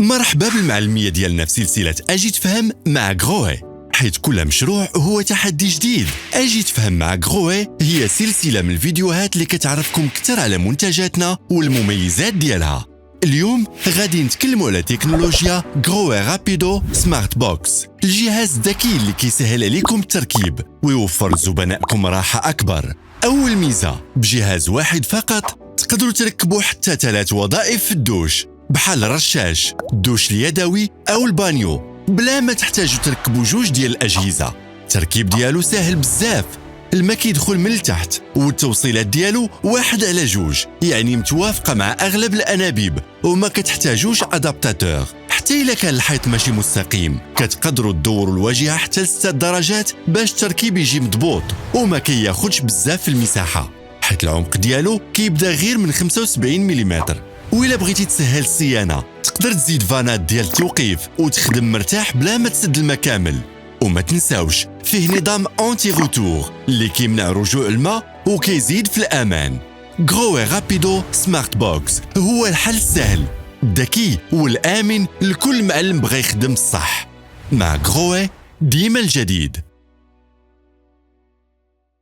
مرحبا بالمعلمية ديالنا في سلسلة أجي تفهم مع غروي، حيث كل مشروع هو تحدي جديد. أجي تفهم مع غروي هي سلسلة من الفيديوهات اللي كتعرفكم كتر على منتجاتنا والمميزات ديالها. اليوم غادي نتكلموا على تكنولوجيا غروي رابيدو سمارت بوكس، الجهاز الذكي اللي كيسهل عليكم التركيب ويوفر لزبنائكم راحة أكبر. أول ميزة، بجهاز واحد فقط تقدروا تركبوا حتى 3 وظائف في الدوش، بحال الرشاش، الدوش اليدوي أو البانيو، بلا ما تحتاجوا تركبوا 2 ديال الأجهزة. التركيب ديالو سهل بزاف، الماء كيدخل من التحت والتوصيلات ديالو 1 على 2، يعني متوافقة مع أغلب الأنابيب وما كتحتاجوش أدابتاتور. حتى إلا كان الحيط ماشي مستقيم كتقدروا تدوروا الواجهة حتى ل6 درجات باش التركيب يجي مضبوط وما كياخدش بزاف في المساحة، حيت العمق ديالو كيبدا غير من 75 ملم. وإلا بغيتي تسهل الصيانة تقدر تزيد فانات ديال التوقيف وتخدم مرتاح بلا ما تسد الماء كامل. وما تنساوش فيه نظام أنتي روتور اللي كيمنع رجوع الماء وكيزيد في الأمان. غروي رابيدو سمارت بوكس هو الحل السهل، الذكي والآمن لكل معلم بغى يخدم الصح. مع غروي ديما الجديد.